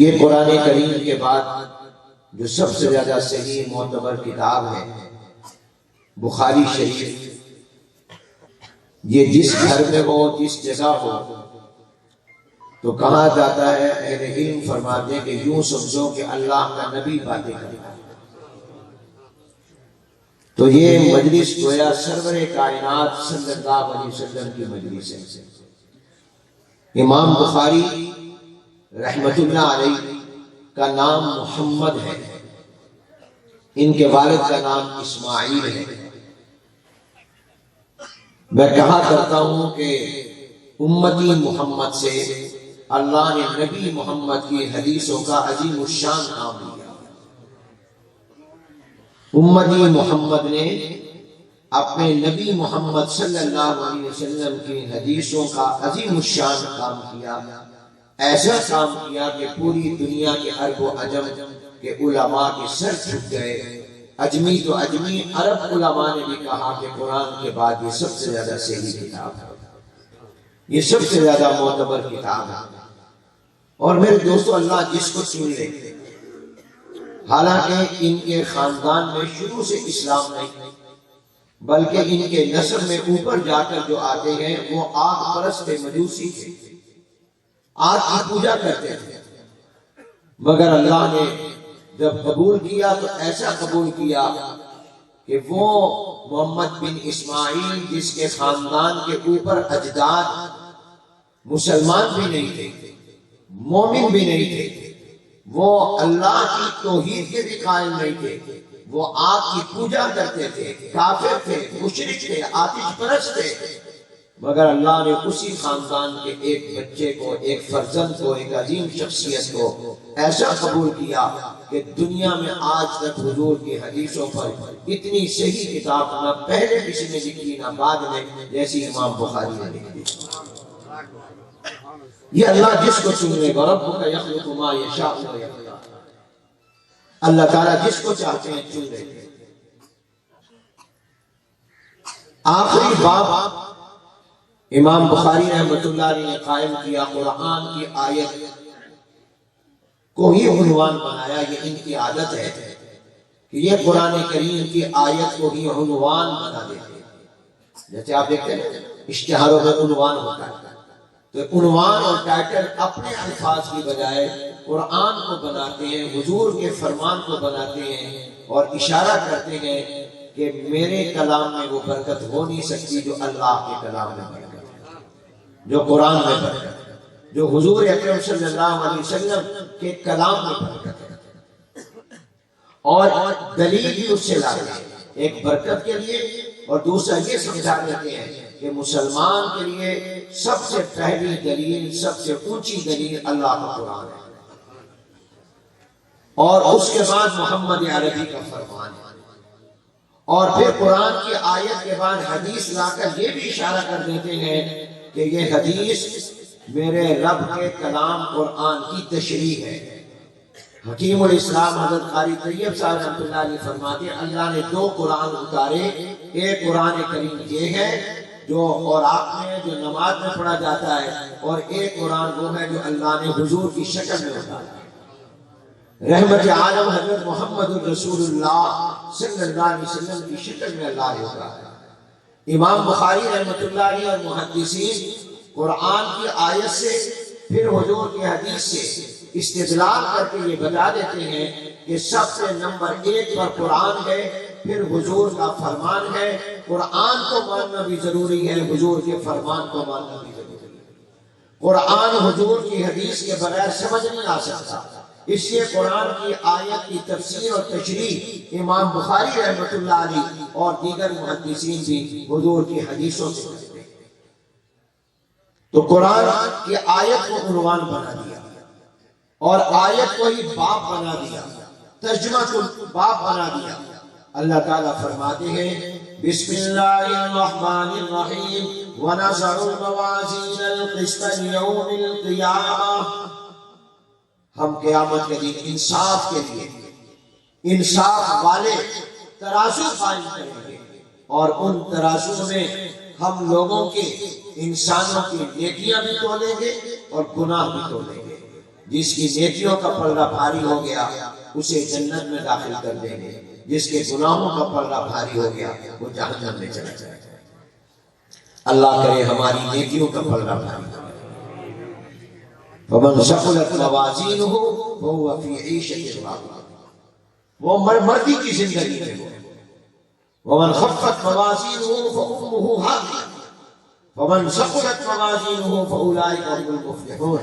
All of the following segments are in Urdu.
یہ قرآن کریم کے بعد جو سب سے زیادہ صحیح معتبر کتاب ہے بخاری شریف، یہ جس گھر میں ہو، جس جگہ ہو، تو کہا جاتا ہے، اہل علم فرماتے ہیں کہ یوں سمجھو کہ اللہ کا نبی باتیں کرتا ہے۔ تو یہ مجلس گویا سرور کائنات صلی اللہ علیہ وسلم کی مجلس ہے۔ امام بخاری رحمت اللہ علیہ کا نام محمد ہے، ان کے والد کا نام اسماعیل ہے۔ میں کہا کرتا ہوں کہ امتی محمد سے اللہ نے نبی محمد کی حدیثوں کا عظیم الشان کام لیا۔ امتی محمد نے اپنے نبی محمد صلی اللہ علیہ وسلم کی حدیثوں کا عظیم الشان کام کیا، ایسا کام کیا کہ پوری دنیا کے عرب و عجم کے علماء کے سر جھک گئے۔ اجمی تو اجمی، عرب علماء نے بھی کہا کہ قرآن کے بعد یہ سب سے زیادہ صحیح کتاب ہے، یہ سب سے زیادہ معتبر کتاب ہے۔ اور میرے دوستو، اللہ جس کو چن لے، حالانکہ ان کے خاندان میں شروع سے اسلام نہیں، بلکہ ان کے نسب میں اوپر جا کر جو آتے ہیں وہ آگ پرست مجوسی تھے، آگ کی پوجا کرتے تھے، مگر اللہ نے جب قبول کیا تو ایسا قبول کیا کہ وہ محمد بن اسماعیل جس کے خاندان کے اوپر اجداد مسلمان بھی نہیں تھے، مومن بھی نہیں تھے، وہ اللہ کی توحید کے بھی قائل نہیں تھے، وہ آگ کی پوجا کرتے تھے، کافر تھے، مشرک تھے، آتش پرست تھے، مگر اللہ نے اسی خاندان کے ایک بچے کو، ایک فرزند کو، ایک عظیم شخصیت کو ایسا قبول کیا کہ دنیا میں آج تک حضور کی حدیثوں پر اتنی صحیح کتاب نہ پہلے کسی نے لکھی نہ بعد میں جیسی امام بخاری نے لکھی۔ یہ اللہ جس کو چن لے گا، ربک یخلق ما یشاء و یختار، اللہ تعالیٰ جس کو چاہتے ہیں چن لے گے۔ آخری باب امام بخاری رحمۃ اللہ علیہ نے قائم کیا، قرآن کی آیت کو ہی عنوان بنایا۔ یہ ان کی عادت ہے کہ یہ قرآن کریم کی آیت کو ہی عنوان بنا دیتے ہیں۔ جیسے آپ دیکھتے ہیں اشتہاروں میں عنوان ہوتا ہے، تو عنوان اور ٹائٹل اپنے الفاظ کی بجائے قرآن کو بناتے ہیں، حضور کے فرمان کو بناتے ہیں اور اشارہ کرتے ہیں کہ میرے کلام میں وہ برکت ہو نہیں سکتی جو اللہ کے کلام میں برکت ہے، جو قرآن میں برکت ہے، جو حضور اکرم صلی اللہ علیہ وسلم کے کلام میں برکت ہے۔ اور دلیل بھی اس سے لاتے ہیں، ایک برکت کے لیے اور دوسرا یہ سمجھا دیتے ہیں کہ مسلمان کے لیے سب سے پہلی دلیل، سب سے اونچی دلیل اللہ کا قرآن ہے، اور اس کے بعد محمد عربی کا فرمان ہے، اور پھر قرآن کی آیت کے بعد حدیث لا کر یہ بھی اشارہ کر دیتے ہیں کہ یہ حدیث میرے رب کے کلام قرآن کی تشریح ہے۔ حکیم الاسلام حضرت قاری طیب صاحب رحمۃ اللہ علیہ فرماتے ہیں اللہ نے دو قرآن اتارے، ایک قرآن کریم یہ ہے جو اوراق میں، جو نماز میں پڑھا جاتا ہے، اور ایک قرآن وہ ہے جو اللہ نے حضور کی شکل میں اتارا۔ رحمت عالم حضرت محمد الرسول اللہ صلی اللہ علیہ وسلم کی شکل میں اللہ نے اتارا۔ امام بخاری رحمت اللہ علیہ اور محدثین قرآن کی آیت سے پھر حضور کی حدیث سے استدلال کر کے یہ بتا دیتے ہیں کہ سب سے نمبر 1 پر قرآن ہے، پھر حضور کا فرمان ہے۔ قرآن کو ماننا بھی ضروری ہے، حضور کے فرمان کو ماننا بھی ضروری ہے۔ قرآن حضور کی حدیث کے بغیر سمجھ نہیں آ سکتا، اس لیے قرآن کی آیت کی تفسیر اور تشریح امام بخاری رحمۃ اللہ علیہ اور دیگر محدثین بھی حضور کی حدیثوں سے کرتے ہیں۔ تو قرآن کی آیت کو عنوان بنا دیا اور آیت کو ہی باب بنا دیا، ترجمہ کو باب بنا دیا۔ اللہ تعالیٰ فرماتے ہیں بسم اللہ الرحمن الرحیم وَنَضَعُ الْمَوَازِينَ الْقِسْطَ لِيَوْمِ الْقِيَامَةِ، ہم قیامت کے دن انصاف کے لیے انصاف والے ترازو قائم کریں گے، اور ان ترازو میں ہم لوگوں کے، انسانوں کی نیکیاں بھی تولیں گے اور گناہ بھی تولیں گے۔ جس کی نیکیوں کا پلڑا بھاری ہو گیا اسے جنت میں داخل کر دیں گے، جس کے گناہوں کا پلڑا بھاری ہو گیا وہ جہنم میں چلا جائے گا۔ اللہ کرے ہماری نیکیوں کا پلڑا بھاری ہو۔ فمن ثقلت موازینہ فہو فی عیشۃ راضیہ، وہ مردی کی زندگی میں ہو۔ ومن خفت موازینہ فأمہ ہاویہ ومن ثقلت موازینہ فاولئک هم المفلحون۔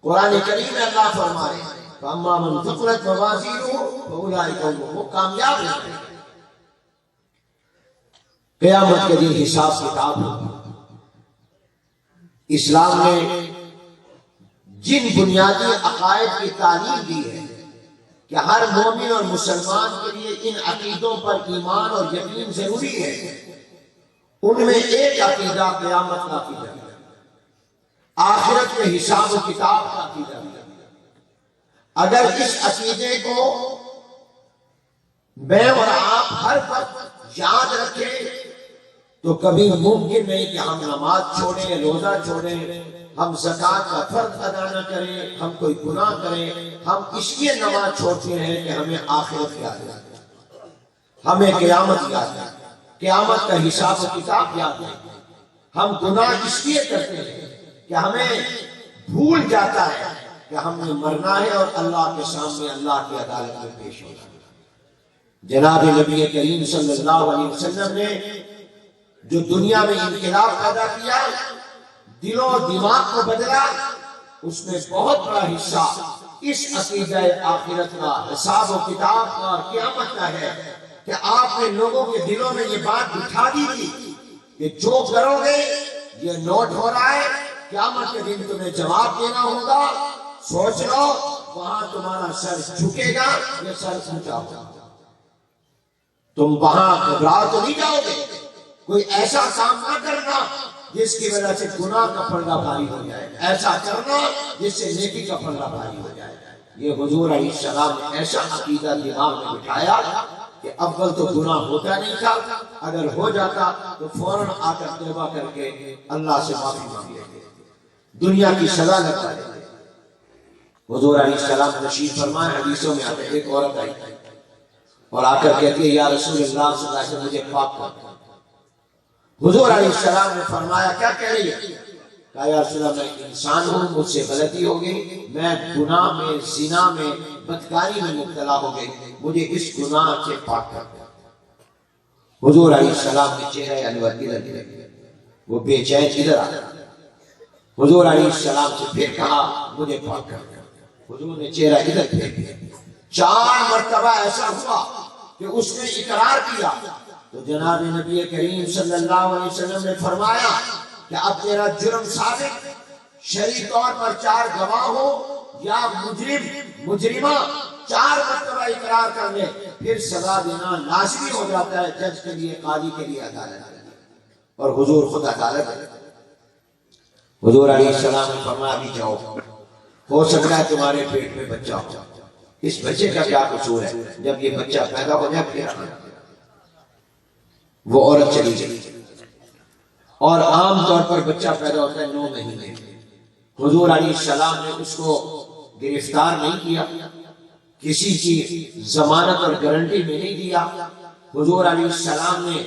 قرآن کریم میں اللہ فرمائے فاما من ثقلت موازینہ فاولئک هم، وہ کامیاب ہیں۔ قیامت کے دن حساب کتاب ہوگا۔ اسلام نے جن بنیادی عقائد کی تعلیم دی ہے کہ ہر مومن اور مسلمان کے لیے ان عقیدوں پر ایمان اور یقین ضروری ہے، ان میں ایک عقیدہ قیامت کا عقیدہ ہے، آخرت میں حساب و کتاب کا عقیدہ ہے۔ اگر اس عقیدے کو میں اور آپ ہر وقت یاد رکھیں تو کبھی ممکن نہیں کہ ہم نماز چھوڑیں، روزہ چھوڑیں، ہم زکوٰۃ کا فرض ادا نہ کریں، ہم کوئی گناہ کریں۔ ہم اس لیے نماز چھوڑتے ہیں کہ ہمیں آخرت یاد ہے، ہمیں قیامت یاد ہے، قیامت کا حساب و کتاب یاد ہے۔ ہم گناہ اس لیے کرتے ہیں کہ ہمیں بھول جاتا ہے کہ ہم نے مرنا ہے اور اللہ کے سامنے اللہ کی عدالت میں پیش ہونا ہے۔ جناب نبی کریم صلی اللہ علیہ وسلم نے جو دنیا میں انقلاب پیدا کیا، دلوں و دماغ کو بدلا، اس میں بہت بڑا حصہ اس عقیدہ آخرت کا، حساب و کتاب کا اور قیامت کا ہے کہ آپ نے لوگوں کے دلوں میں یہ بات بٹھا دی تھی کہ جو کرو گے یہ نوٹ ہو رہا ہے، قیامت کے دن تمہیں جواب دینا ہوگا، سوچ لو وہاں تمہارا سر جھکے گا، یہ سر اونچا ہوگا، تم وہاں گھبرا تو نہیں جاؤ گے۔ کوئی ایسا کام نہ کرنا جس کی وجہ سے گناہ کا پلڑا بھاری ہو جائے، ایسا کرنا جس سے نیکی کا پلڑا بھاری ہو جائے۔ یہ حضور علیہ السلام نے ایسا عقیدہ دماغ میں بٹھایا کہ اول تو گناہ ہوتا نہیں تھا، اگر ہو جاتا تو فوراً آ کر توبہ کر کے اللہ سے معافی مانگ لیتے، دنیا کی سزا لگتا ہے۔ حضور علیہ السلام تشریف فرمائے، حدیثوں میں آتے ایک عورت آئی اور آ کر کہتی ہے یا رسول اللہ صلی اللہ علیہ وسلم مجھے پاک کر۔ حضور علیہ السلام نے فرمایا کیا کہہ رہی ہے؟ کہا یا رسول اللہ میں انسان ہوں، مجھ سے غلطی ہو گئی، میں گناہ میں، زنا میں، بدکاری میں مبتلا ہو گئی، مجھے اس گناہ سے پاک کر۔ حضور علیہ السلام نے چہرہ انور ادھر کیا، وہ بے چین ادھر آ۔ حضور علیہ السلام سے پھر کہا مجھے پاک کر۔ حضور نے چہرہ ادھر کیا، 4 مرتبہ ایسا ہوا کہ اس نے اقرار کیا تو جناب نبی کریم صلی اللہ علیہ وسلم نے فرمایا کہ اب تیرا جرم ثابت، شرعی طور پر 4 گواہ ہو یا مجرمہ 4 مرتبہ اقرار کر لے، پھر سزا دینا لازمی ہو جاتا ہے جج کے لیے، قاضی کے لیے، عدالت۔ اور حضور خود عدالت ہے۔ حضور علیہ السلام نے فرمایا ابھی جاؤ، ہو سکتا ہے تمہارے پیٹ میں بچہ ہو، اس بچے کا کیا قصور ہے، جب یہ بچہ پیدا ہو جائے پھر آنا۔ وہ عورت چلی گئی اور عام طور پر بچہ پیدا ہوتا ہے 9 مہینے۔ حضور علیہ السلام نے اس کو گرفتار نہیں کیا، کسی کی ضمانت اور گارنٹی میں نہیں دیا۔ حضور علیہ السلام نے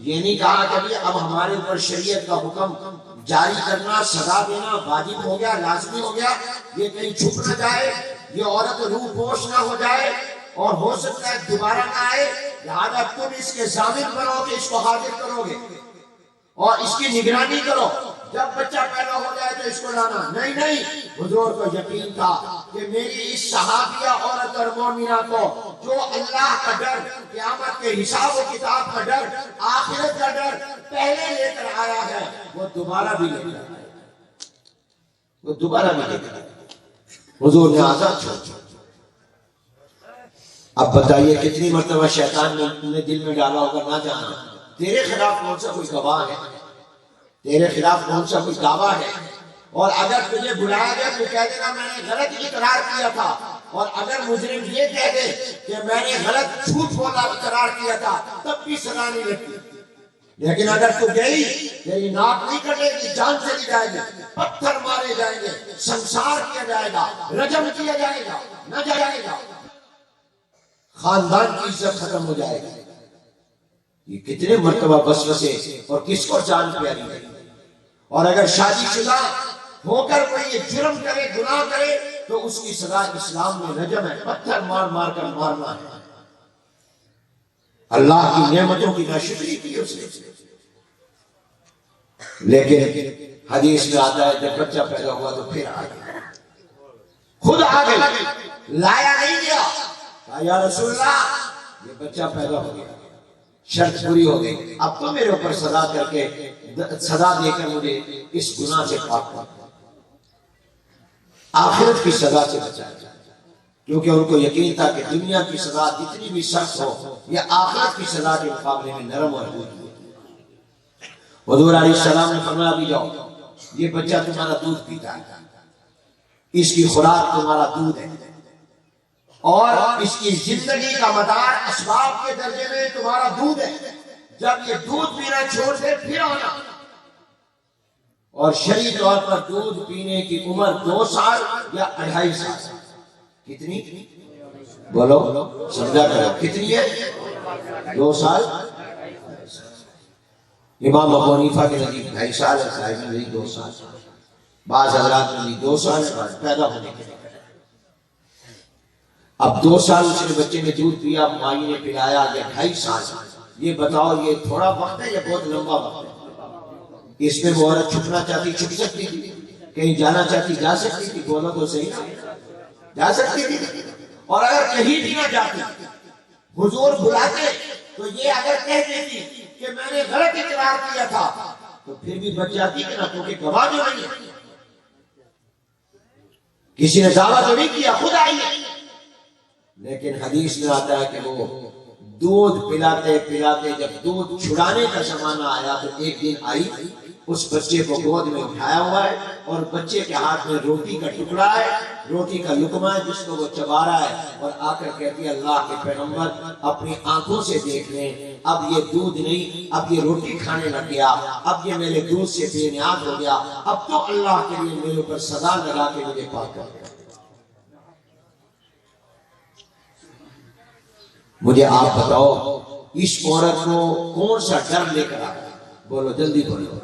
یہ نہیں کہا کہ اب ہمارے اوپر شریعت کا حکم جاری کرنا، سزا دینا واجب ہو گیا، لازمی ہو گیا، یہ کہیں چھپ نہ جائے، یہ عورت روح پوش نہ ہو جائے اور ہو سکتا ہے دوبارہ نہ آئے، لہذا تم اس کے ضامن بنو گے، اس کو حاضر کرو گے اور اس کی نگرانی کرو، جب بچہ پیدا ہو جائے تو اس کو لانا۔ نہیں، حضور کو یقین تھا کہ میری اس صحابیہ عورت اور مومنہ کو جو اللہ کا ڈر، قیامت کے حساب و کتاب کا ڈر، آخرت کا ڈر پہلے لے کر آیا ہے، وہ دوبارہ بھی لے کر آیا، وہ دوبارہ بھی لے کر آیا۔ حضور نے آزاد چھوڑ۔ اب بتائیے کتنی مرتبہ شیطان نے دل میں ڈالا ہوگا نہ جانا، تیرے خلاف کون سا کوئی گواہ ہے، تیرے خلاف کون سا کوئی دعویٰ ہے، اور اگر تجھے بلایا گیا تو کہہ دینا میں نے غلط اقرار کیا تھا، اور اگر مجرم یہ کہہ دے کہ میں نے غلط جھوٹ بولا اقرار کیا تھا، تب بھی سزا نہیں لگتی۔ لیکن اگر تو گئی تیری ناک نہیں کٹے گی، جان چلی جائے گی، پتھر مارے جائیں گے، سنسار کیا جائے گا، رجم کیا جائے گا، نہ جائے گا، خاندان کی عزت ختم ہو جائے گی۔ یہ کتنے مرتبہ وسوسے اور کس کو جان پیاری ہے۔ اور اگر شادی شدہ ہو کر کوئی یہ جرم کرے، گناہ کرے، تو اس کی سزا اسلام میں رجم ہے، پتھر مار مار کر مارنا ہے۔ اللہ کی نعمتوں کی ناشکری کی اس نے۔ لیکن حدیث میں آتا ہے جب بچہ پیدا ہوا تو پھر آ گیا، خود آ گیا، لایا نہیں گیا۔ کہا یا رسول اللہ یہ بچہ پیدا ہو گیا، شرط پوری ہو گئی، اب تو میرے اوپر سزا کر کے سزا دے کر مجھے اس گناہ سے پاک کر، آخرت کی سزا سے بچایا جائے، کیونکہ ان کو یقین تھا کہ دنیا کی سزا جتنی بھی سخت ہو یہ آخرت کی سزا کے مقابلے میں نرم اور ہلکی ہوتی ہے۔ حضور علیہ السلام نے فرمایا بھی جاؤ، یہ بچہ تمہارا دودھ پیتا ہے، اس کی خوراک تمہارا دودھ ہے، اور اس کی زندگی کا مدار اسباب کے درجے میں تمہارا دودھ ہے، جب یہ دودھ پینا چھوڑ دے پھر آنا۔ اور شرعی طور پر دودھ پینے کی عمر 2 سال یا 2.5 سال، کتنی بولو سمجھا کرو، کتنی ہے؟ 2 سال۔ امام ابو حنیفہ کے نزدیک 2.5 سال ہے، صاحب نے 2 سال، بعض حضرات نے 2 سال پیدا ہونے کے لیے۔ اب 2 سال اس نے بچے نے دودھ پیا، مائی نے پلایا، یا 2.5 سال، یہ بتاؤ یہ تھوڑا وقت ہے یا بہت لمبا وقت ہے؟ اس میں وہ عورت چھپنا چاہتی چھپ سکتی تھی، کہیں جانا چاہتی جا سکتی تھی، بولو تو صحیح نا، جا سکتی تھی۔ اور اگر کہیں بھی نہ جاتی، حضور بلاتے تو یہ اگر کہہ دیتی کہ میں نے غلط اقرار کیا تھا تو پھر بھی بچ جاتی کہ نہ، کیونکہ گواہ جو نہیں ہے، کسی نے دعویٰ تو نہیں کیا، خود آئی ہے۔ لیکن حدیث میں آتا ہے کہ وہ دودھ پلاتے پلاتے جب دودھ چھڑانے کا زمانہ آیا تو ایک دن آئی، اس بچے کو گود میں اٹھایا ہوا ہے اور بچے کے ہاتھ میں روٹی کا ٹکڑا ہے، روٹی کا لقمہ ہے جس کو وہ چبا رہا ہے، اور آ کر کہتی ہے اللہ کے پیغمبر اپنی آنکھوں سے دیکھ لیں، اب یہ دودھ نہیں، اب یہ روٹی کھانے لگ گیا، اب یہ میرے دودھ سے بے نیاز ہو گیا، اب تو اللہ کے لیے میرے اوپر سزا لگا کے مجھے پاک کر۔ مجھے آپ بتاؤ اس عورت کو کون سا ڈر لے کر آیا؟ بولو جلدی بولو،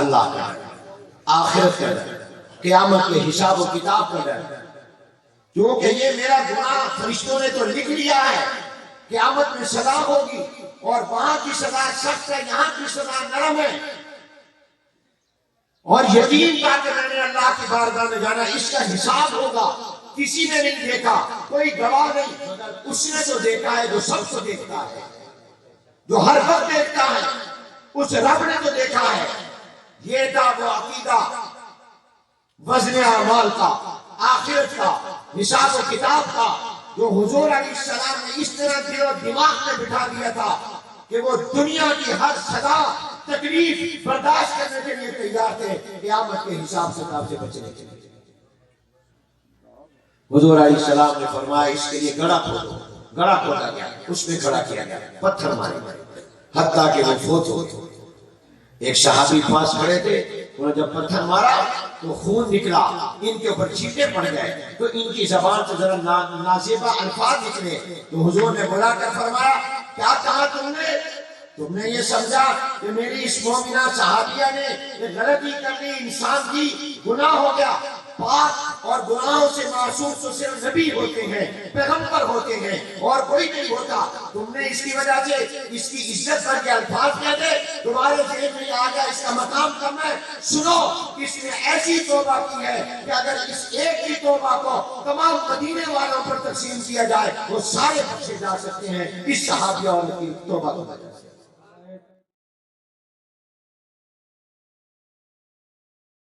اللہ کا ڈر، آخرت کا ڈر، قیامت کے حساب و کتاب کا ڈر، کیونکہ یہ میرا گناہ فرشتوں نے تو لکھ لیا ہے، قیامت میں سزا ہوگی، اور وہاں کی سزا سخت ہے، یہاں کی سزا نرم ہے، اور یقین تھا کہ میں نے اللہ کی بارگاہ میں جانا، اس کا حساب ہوگا، کسی نے نہیں دیکھا، کوئی گواہ نہیں، مگر اس نے تو دیکھا ہے جو سب کو دیکھتا ہے، جو ہر وقت دیکھتا ہے، اس رب نے تو دیکھا ہے۔ یہ تھا وہ عقیدہ وزن اعمال کا، آخرت کا، حساب و کتاب کا، جو حضور علیہ السلام نے اس طرح دل و دماغ میں بٹھا دیا تھا کہ وہ دنیا کی ہر سزا تکلیف برداشت کرنے کے لیے تیار تھے، قیامت کے حساب کتاب سے بچنے کے لیے۔ حضور علیہ السلام نے فرمایا اس کے لیے گڑھا کھودو، گڑھا کھودا گیا، اس میں کھڑا کیا گیا، پتھر مارے گئے حتیٰ کہ وہ فوت ہو گئے۔ ایک صحابی پاس کھڑے تھے، انہوں نے جب پتھر مارا تو خون نکلا، ان کے اوپر چھینٹے پڑ گئے، تو ان کی زبان سے ذرا نازیبہ الفاظ نکلے، تو حضور نے بلا کر فرمایا کیا کہا تم نے یہ سمجھا کہ میری اس مومنہ صحابیہ نے یہ غلطی کر لی، انسان کی گناہ ہو گیا؟ پاک اور گناہوں سے معصوم تو صرف نبی ہوتے ہیں، پیغمبر ہوتے ہیں، اور کوئی نہیں ہوتا۔ تم نے اس کی وجہ سے اس کی عزت پر کے الفاظ کہتے، تمہارے ذہن میں آ گیا اس کا مقام کم ہے۔ سنو، اس نے ایسی توبہ کی ہے کہ اگر اس ایک ہی توبہ کو تمام مدینے والوں پر تقسیم کیا جائے وہ سارے بخشے جا سکتے ہیں۔ اس صحابیہ اور کی توبہ کو